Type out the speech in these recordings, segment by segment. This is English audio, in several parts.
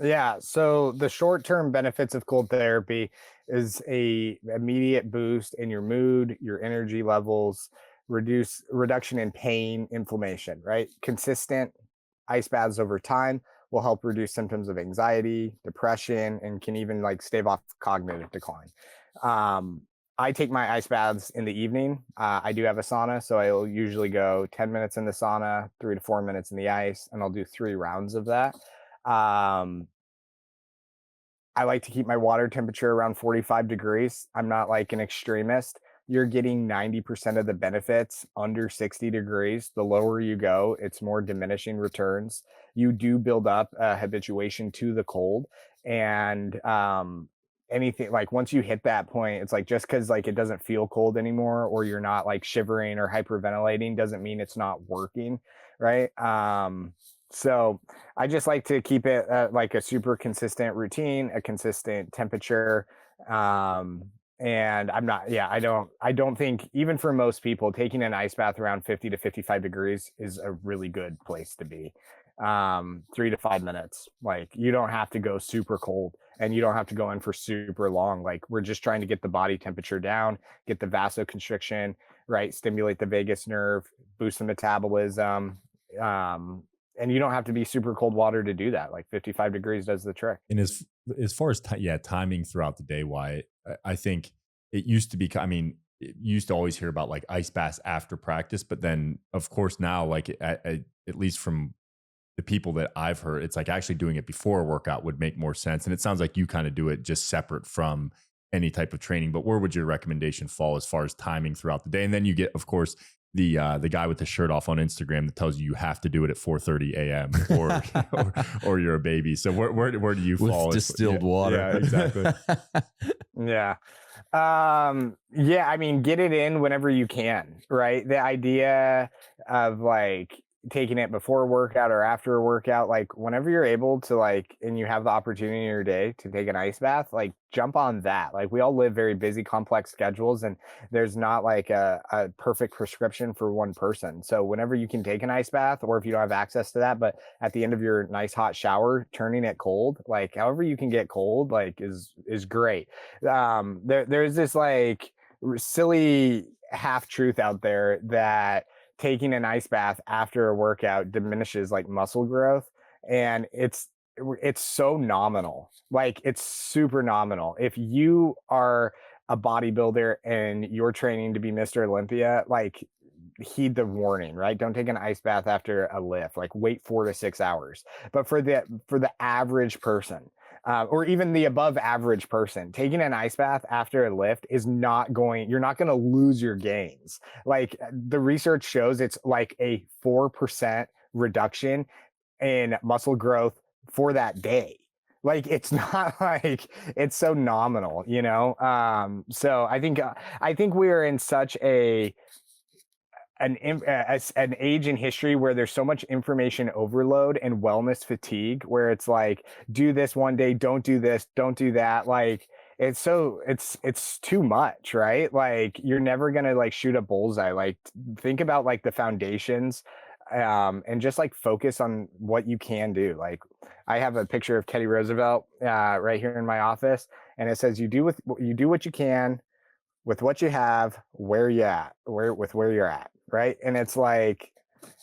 Yeah. So the short-term benefits of cold therapy is a immediate boost in your mood, your energy levels, reduction in pain, inflammation, right? Consistent ice baths over time will help reduce symptoms of anxiety, depression, and can even like stave off cognitive decline. Um, I take my ice baths in the evening. I do have a sauna, so I'll usually go 10 minutes in the sauna, 3 to 4 minutes in the ice, and I'll do 3 rounds of that. Um, I like to keep my water temperature around 45 degrees. I'm not like an extremist. You're getting 90% of the benefits under 60 degrees. The lower you go, it's more diminishing returns. You do build up a habituation to the cold. And anything like once you hit that point, it's like just because like it doesn't feel cold anymore or you're not like shivering or hyperventilating doesn't mean it's not working. Right. So I just like to keep it like a super consistent routine, a consistent temperature. And I'm not, yeah, I don't think even for most people taking an ice bath around 50 to 55 degrees is a really good place to be. 3 to 5 minutes, like you don't have to go super cold and you don't have to go in for super long. Like we're just trying to get the body temperature down, get the vasoconstriction, right? Stimulate the vagus nerve, boost the metabolism. Um, and you don't have to be super cold water to do that. Like 55 degrees does the trick. And as far as yeah, timing throughout the day, why I think it used to be. I mean, you used to always hear about like ice baths after practice, but then of course now, like at least from the people that I've heard, it's like actually doing it before a workout would make more sense. And it sounds like you kind of do it just separate from any type of training. But where would your recommendation fall as far as timing throughout the day? And then you get, of course, the guy with the shirt off on Instagram that tells you have to do it at 4:30 a.m. or you're a baby. So where do you With fall? distilled water. Yeah, exactly. Yeah. Yeah, I mean, get it in whenever you can, right? The idea of like taking it before a workout or after a workout, like whenever you're able to like and you have the opportunity in your day to take an ice bath, like jump on that. Like we all live very busy, complex schedules and there's not like a perfect prescription for one person. So whenever you can take an ice bath or if you don't have access to that, but at the end of your nice hot shower, turning it cold, like however you can get cold, like is great. There's this like silly half truth out there that taking an ice bath after a workout diminishes like muscle growth, and it's so nominal. Like it's super nominal. If you are a bodybuilder and you're training to be Mr. Olympia, like heed the warning, right? Don't take an ice bath after a lift. Like wait 4 to 6 hours. But for the average person, or even the above average person, taking an ice bath after a lift is not going. You're not going to lose your gains. Like the research shows, it's like a 4% reduction in muscle growth for that day. Like it's not like it's so nominal, you know. So I think we are in such an age in history where there's so much information overload and wellness fatigue where it's like do this one day, don't do this, don't do that. Like it's too much, right? Like you're never going to like shoot a bullseye. Like think about like the foundations, and just like focus on what you can do. Like I have a picture of Teddy Roosevelt right here in my office, and it says you do what you can with what you have, where you at, where you're at, right? And it's like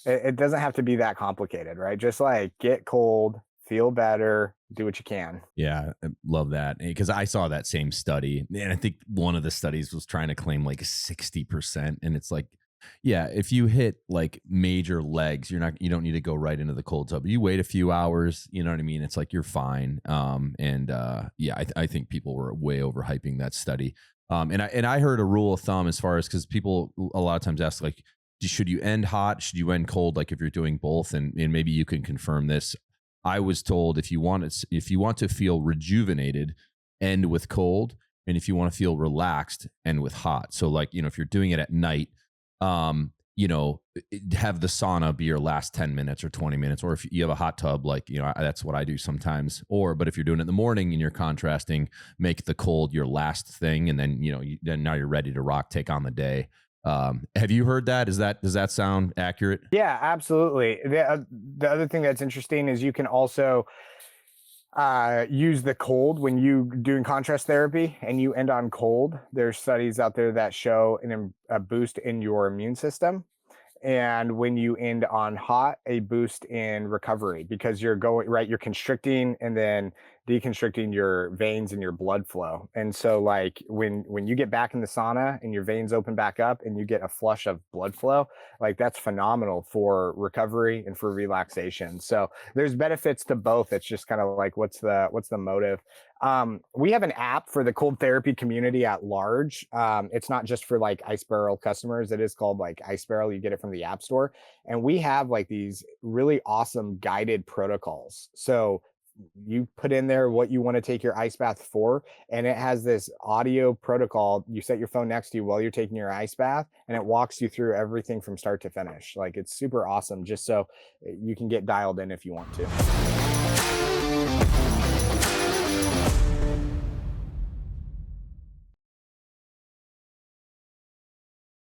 it doesn't have to be that complicated, right? Just like get cold, feel better, do what you can. Yeah, I love that because I saw that same study, and I think one of the studies was trying to claim like 60%, and it's like, yeah, if you hit like major legs, you don't need to go right into the cold tub. You wait a few hours, you know what I mean? It's like you're fine. Yeah, I think people were way overhyping that study. And I heard a rule of thumb as far as because people a lot of times ask like, should you end hot? Should you end cold? Like if you're doing both, and maybe you can confirm this. I was told if you want to feel rejuvenated, end with cold, and if you want to feel relaxed, end with hot. So like if you're doing it at night, have the sauna be your last 10 minutes or 20 minutes, or if you have a hot tub, like that's what I do sometimes. But if you're doing it in the morning and you're contrasting, make the cold your last thing, and then then now you're ready to rock, take on the day. Have you heard that? Does that sound accurate? Yeah, absolutely. The other thing that's interesting is you can also Use the cold when you doing contrast therapy and you end on cold. There's studies out there that show a boost in your immune system, and when you end on hot, a boost in recovery, because you're going right, you're constricting and then deconstricting your veins and your blood flow. And so like when you get back in the sauna and your veins open back up and you get a flush of blood flow, like that's phenomenal for recovery and for relaxation. So there's benefits to both. It's just kind of like what's the motive. We have an app for the cold therapy community at large. It's not just for like Ice Barrel customers. It is called like Ice Barrel. You get it from the App Store, and we have like these really awesome guided protocols. So you put in there what you want to take your ice bath for, and it has this audio protocol. You set your phone next to you while you're taking your ice bath, and it walks you through everything from start to finish. Like it's super awesome, just so you can get dialed in if you want to.